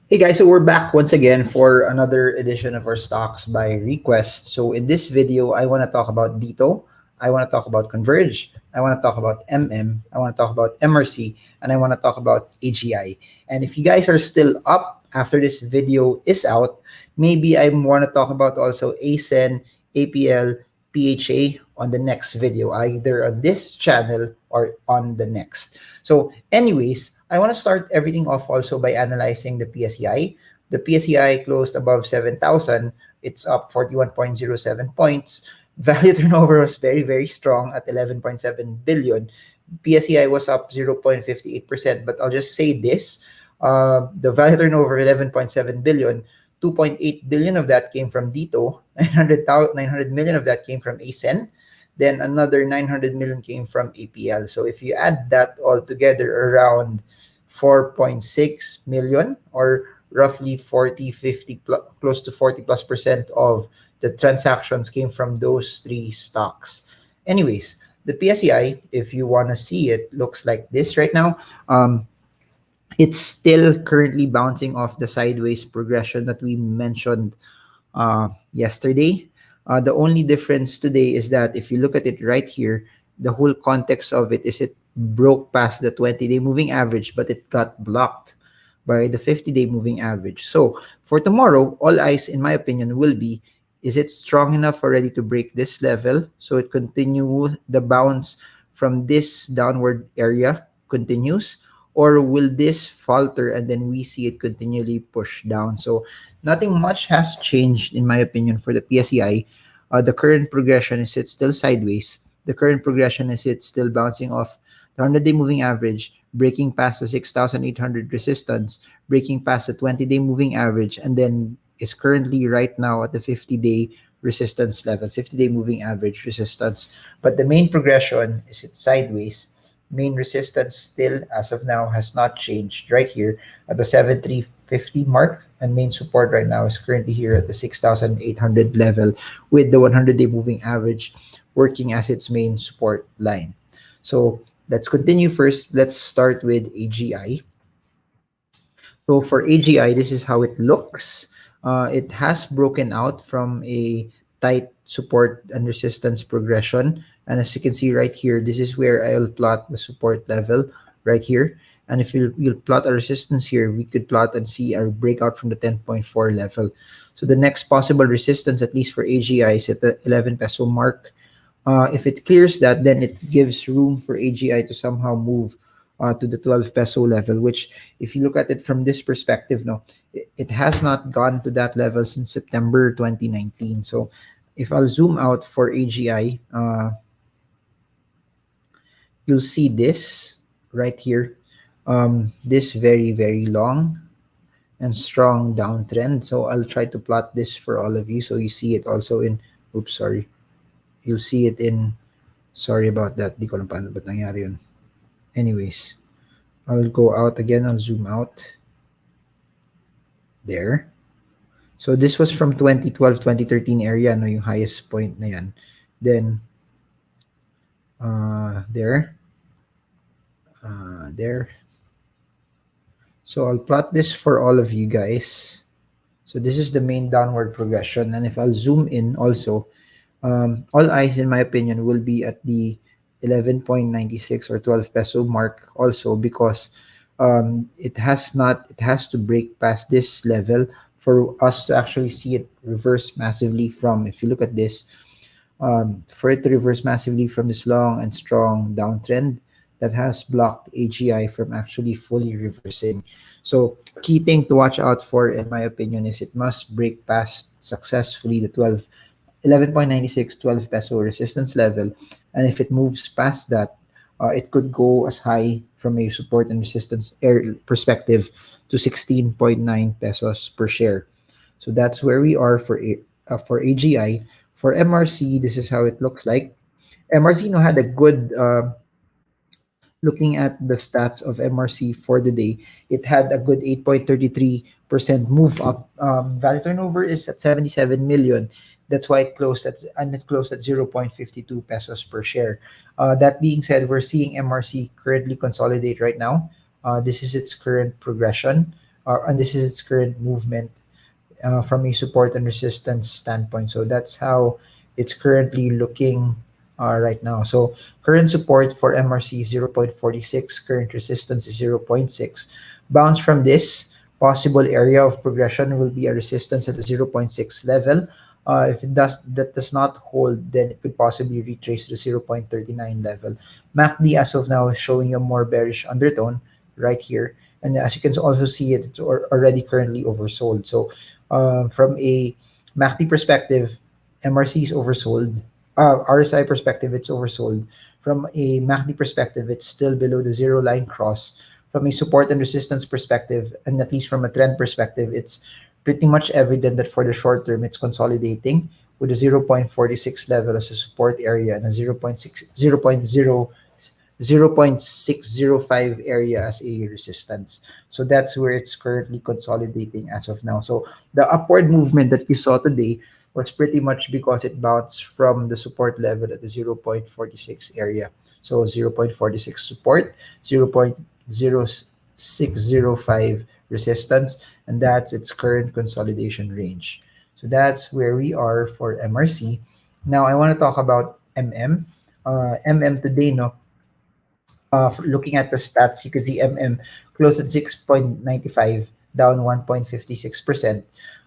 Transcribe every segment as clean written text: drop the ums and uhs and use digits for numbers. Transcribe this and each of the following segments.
Hey guys, so we're back once again for another edition of our stocks by request. So in this video, I want to talk about Dito, I want to talk about Converge, I want to talk about I want to talk about MRC, and I want to talk about AGI. And if you guys are still up after this video is out, maybe I want to talk about also ASEN, APL, PHA on the next video, either on this channel or on the next. So anyways, I want to start everything off also by analyzing the PSEI. The PSEI closed above 7,000. It's up 41.07 points. Value turnover was very, very strong at 11.7 billion. PSEI was up 0.58%. But I'll just say this. The value turnover, 11.7 billion, 2.8 billion of that came from Dito. 900 million of that came from ASEN. Then another 900 million came from APL. So if you add that all together, around 4.6 million, or roughly 40, 50, close to 40 plus percent of the transactions came from those three stocks. Anyways, the PSEI, if you want to see it, looks like this right now. It's still currently bouncing off the sideways progression that we mentioned yesterday. The only difference today is that if you look at it right here, the whole context of it is it broke past the 20-day moving average, but it got blocked by the 50-day moving average. So for tomorrow, all eyes, in my opinion, will be, is it strong enough already to break this level? So it continue the bounce from this downward area continues, or will this falter and then we see it continually push down? So nothing much has changed, in my opinion, for the PSEI. The current progression is it's still sideways. The current progression is it's still bouncing off the 100-day moving average, breaking past the 6,800 resistance, breaking past the 20-day moving average, and then is currently right now at the 50-day resistance level, 50-day moving average resistance. But the main progression is it's sideways. Main resistance still, as of now, has not changed right here at the 7,350 mark, and main support right now is currently here at the 6,800 level, with the 100-day moving average working as its main support line. So let's continue first. Let's start with AGI. So for AGI, this is how it looks. It has broken out from a tight support and resistance progression. And as you can see right here, this is where I'll plot the support level right here. And if you'll plot a resistance here, we could plot and see our breakout from the 10.4 level. So the next possible resistance, at least for AGI, is at the 11 peso mark. If it clears that, then it gives room for AGI to somehow move to the 12 peso level, which if you look at it from this perspective, it has not gone to that level since September 2019. So if I'll zoom out for AGI, you'll see this right here, this very, very long and strong downtrend. So I'll try to plot this for all of you so you see it also in, oops, sorry. You'll see it in, sorry about that, di ko alam paano ba't nangyari yun. Anyways, I'll go out again, I'll zoom out. There. So this was from 2012, 2013 area, no, yung highest point na yan. Then, there. There. So I'll plot this for all of you guys. So this is the main downward progression. And if I'll zoom in also, all eyes, in my opinion, will be at the 11.96 or 12 peso mark also, because it has to break past this level for us to actually see it reverse massively from, if you look at this, for it to reverse massively from this long and strong downtrend that has blocked AGI from actually fully reversing. So key thing to watch out for, in my opinion, is it must break past successfully the 11.96, 12 peso resistance level. And if it moves past that, it could go as high from a support and resistance perspective to 16.9 pesos per share. So that's where we are for AGI. For MRC, this is how it looks like. MRC had a good, looking at the stats of MRC for the day, it had a good 8.33% move up. Value turnover is at 77 million. That's why it closed at 0.52 pesos per share. That being said, we're seeing MRC currently consolidate right now. This is its current progression. and this is its current movement from a support and resistance standpoint. So that's how it's currently looking right now. So current support for MRC is 0.46, current resistance is 0.6. Bounce from this possible area of progression will be a resistance at the zero point 0.6 level. If that does not hold, then it could possibly retrace to the 0.39 level. MACD as of now is showing a more bearish undertone right here. And as you can also see it, it's already currently oversold. So from a MACD perspective, MRC is oversold. RSI perspective, it's oversold. From a MACD perspective, it's still below the zero line cross. From a support and resistance perspective, and at least from a trend perspective, it's pretty much evident that for the short term, it's consolidating with a 0.46 level as a support area and a 0.605 area as a resistance. So that's where it's currently consolidating as of now. So the upward movement that you saw today was pretty much because it bounced from the support level at the 0.46 area. So 0.46 support, 0.0605 resistance, and that's its current consolidation range. So that's where we are for MRC. Now I want to talk about MM. MM today, no, looking at the stats, you can see MM closed at 6.95, down 1.56%.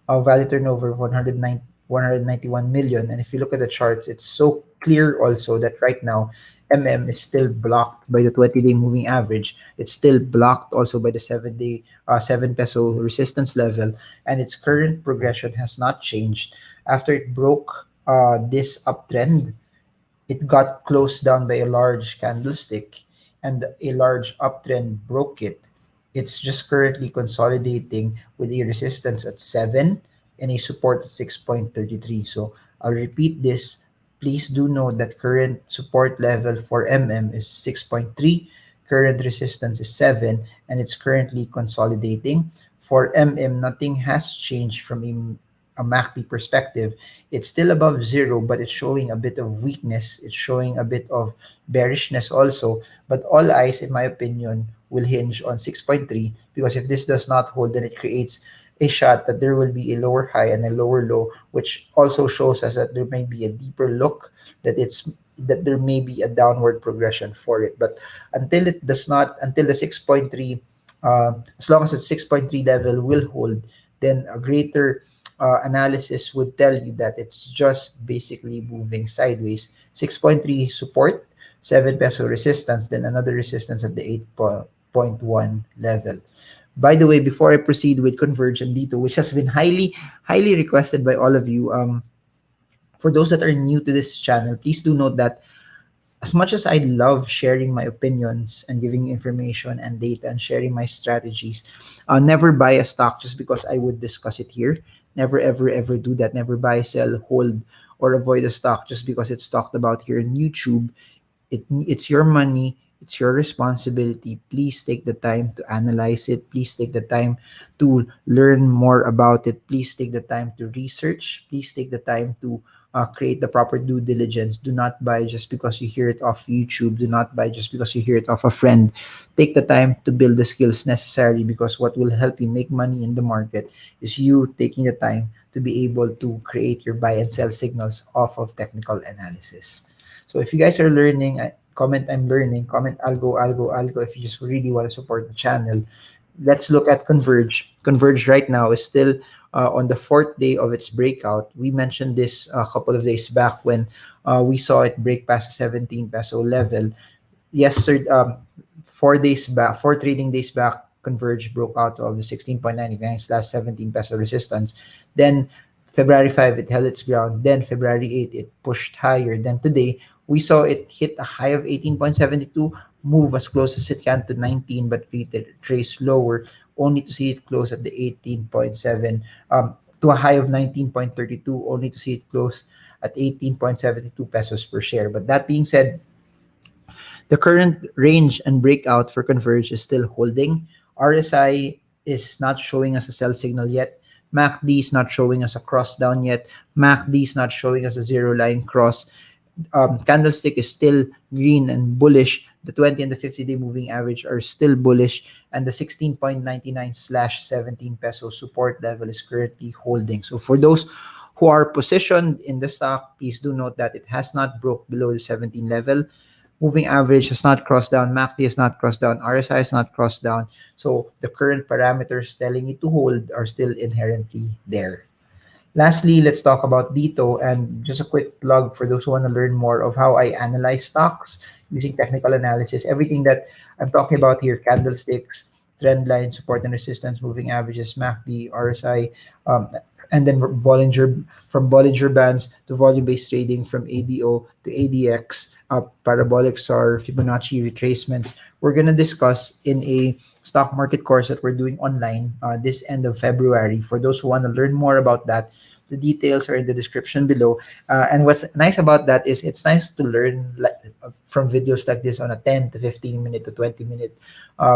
Value turnover of 191 million. And if you look at the charts, it's so clear also that right now, MM is still blocked by the 20-day moving average. It's still blocked also by the 7-day, 7 peso resistance level. And its current progression has not changed. After it broke this uptrend, it got closed down by a large candlestick and a large uptrend broke it. It's just currently consolidating with a resistance at 7 and a support at 6.33. So I'll repeat this. Please do note that current support level for MM is 6.3, current resistance is 7, and it's currently consolidating. For MM, nothing has changed from a MACD perspective. It's still above zero, but it's showing a bit of weakness. It's showing a bit of bearishness also. But all eyes, in my opinion, will hinge on 6.3 because if this does not hold, then it creates a shot that there will be a lower high and a lower low, which also shows us that there may be a deeper look, that there may be a downward progression for it. But until it does not, until the 6.3, as long as the 6.3 level will hold, then a greater analysis would tell you that it's just basically moving sideways. 6.3 support, 7 peso resistance, then another resistance at the 8.1 level. By the way, before I proceed with Converge and Dito, which has been highly requested by all of you, for those that are new to this channel, please do note that as much as I love sharing my opinions and giving information and data and sharing my strategies, never buy a stock just because I would discuss it here. Never, ever do that. Never buy, sell, hold, or avoid a stock just because it's talked about here in YouTube. It's your money. It's your responsibility. Please take the time to analyze it. Please take the time to learn more about it. Please take the time to research. Please take the time to create the proper due diligence. Do not buy just because you hear it off YouTube. Do not buy just because you hear it off a friend. Take the time to build the skills necessary because what will help you make money in the market is you taking the time to be able to create your buy and sell signals off of technical analysis. So if you guys are learning, comment I'm learning, comment algo if you just really want to support the channel. Let's look at Converge. Converge right now is still on the 4th day of its breakout. We mentioned this a couple of days back when we saw it break past the 17 peso level. Yesterday, 4 trading days back, Converge broke out of the 16.99 last 17 peso resistance. Then February 5, it held its ground. Then February 8, it pushed higher. Then today, we saw it hit a high of 18.72, move as close as it can to 19, but retrace lower, only to see it close at the 18.7, to a high of 19.32, only to see it close at 18.72 pesos per share. But that being said, the current range and breakout for Converge is still holding. RSI is not showing us a sell signal yet. MACD is not showing us a cross down yet. MACD is not showing us a zero line cross. Candlestick is still green and bullish. the 20 and the 50-day moving average are still bullish, and the 16.99/17 peso support level is currently holding. So for those who are positioned in the stock, please do note that it has not broke below the 17 level. Moving average has not crossed down, MACD has not crossed down, RSI has not crossed down. So the current parameters telling it to hold are still inherently there. Lastly, let's talk about Dito, and just a quick plug for those who want to learn more of how I analyze stocks using technical analysis. Everything that I'm talking about here, candlesticks, trend lines, support and resistance, moving averages, MACD, RSI, and then Bollinger Bands to volume-based trading, from ADO to ADX, parabolics or Fibonacci retracements. We're going to discuss in a stock market course that we're doing online this end of February. For those who want to learn more about that, the details are in the description below. And what's nice about that is it's nice to learn from videos like this on a 10 to 15 minute to 20-minute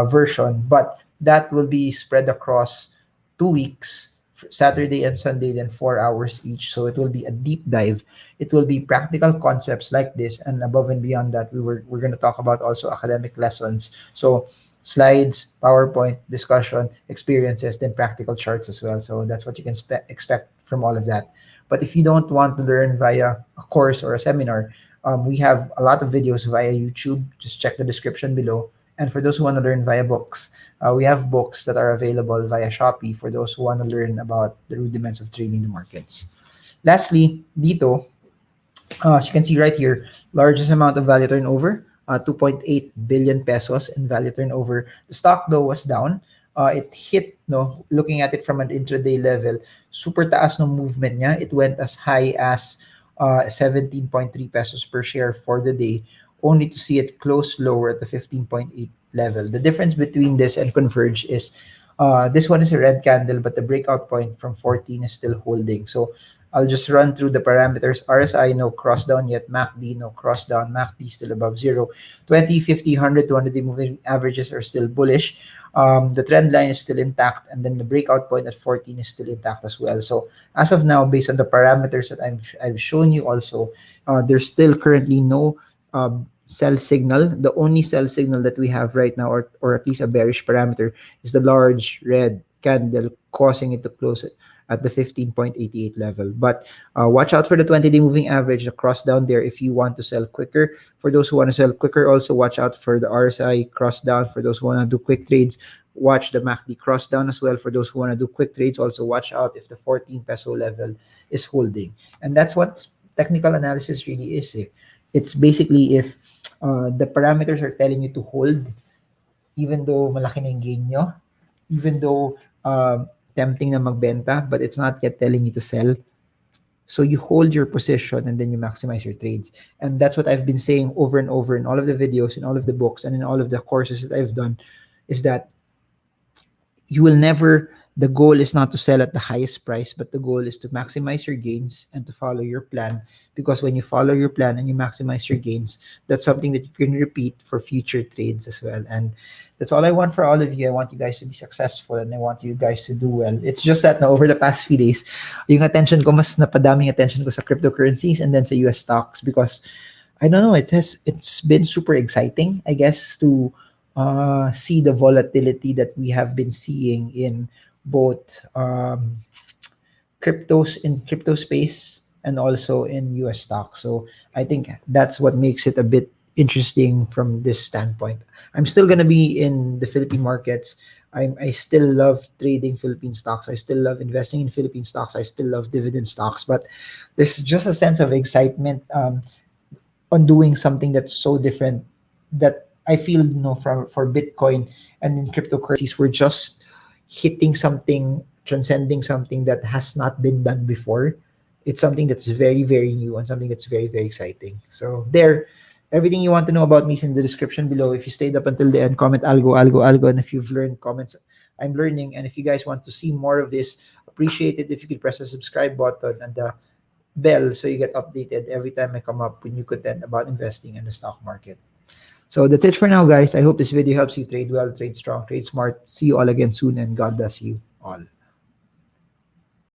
version, but that will be spread across 2 weeks, Saturday and Sunday, then 4 hours each. So it will be a deep dive. It will be practical concepts like this, and above and beyond that, we're going to talk about also academic lessons. So slides, PowerPoint, discussion, experiences, then practical charts as well. So that's what you can expect from all of that. But if you don't want to learn via a course or a seminar, we have a lot of videos via YouTube. Just check the description below. And for those who want to learn via books, we have books that are available via Shopee for those who want to learn about the rudiments of trading the markets. Lastly, Dito, as you can see right here, largest amount of value turnover, 2.8 billion pesos in value turnover. The stock though was down. It hit, no, looking at it from an intraday level, super taas no movement niya. It went as high as 17.3 pesos per share for the day, only to see it close lower at the 15.8 level. The difference between this and Converge is this one is a red candle, but the breakout point from 14 is still holding. So I'll just run through the parameters. RSI, no cross down yet. MACD, no cross down. MACD still above zero. 20, 50, 100, 200-day moving averages are still bullish. The trend line is still intact, and then the breakout point at 14 is still intact as well. So as of now, based on the parameters that I've shown you also, there's still currently no sell signal. The only sell signal that we have right now, or at least a bearish parameter, is the large red candle causing it to close it at the 15.88 level. But watch out for the 20-day moving average, the cross down there if you want to sell quicker. For those who want to sell quicker, also watch out for the RSI cross down. For those who want to do quick trades, watch the MACD cross down as well. For those who want to do quick trades, also watch out if the 14 peso level is holding. And that's what technical analysis really is. It's basically if the parameters are telling you to hold, even though malaki na yung gain nyo, even though tempting na magbenta, but it's not yet telling you to sell. So you hold your position and then you maximize your trades. And that's what I've been saying over and over in all of the videos, in all of the books, and in all of the courses that I've done, is that you will never, the goal is not to sell at the highest price, but the goal is to maximize your gains and to follow your plan. Because when you follow your plan and you maximize your gains, that's something that you can repeat for future trades as well. And that's all I want for all of you. I want you guys to be successful, and I want you guys to do well. It's just that now, over the past few days, yung attention ko, mas napadaming attention ko sa cryptocurrencies and then sa US stocks, because I don't know, it's been super exciting, I guess, to see the volatility that we have been seeing in both cryptos, in crypto space, and also in US stocks. So I think that's what makes it a bit interesting from this standpoint. I'm still going to be in the Philippine markets. I still love trading Philippine stocks. I still love investing in Philippine stocks. I still love dividend stocks. But there's just a sense of excitement on doing something that's so different, that I feel, for Bitcoin and in cryptocurrencies, we're just hitting something, transcending something that has not been done before. It's something that's very, very new and something that's very, very exciting. So there, everything you want to know about me is in the description below. If you stayed up until the end, comment algo. And if you've learned, comments, I'm learning. And if you guys want to see more of this, appreciate it if you could press the subscribe button and the bell so you get updated every time I come up with new content about investing in the stock market. So that's it for now, guys. I hope this video helps you trade well, trade strong, trade smart. See you all again soon, and God bless you all.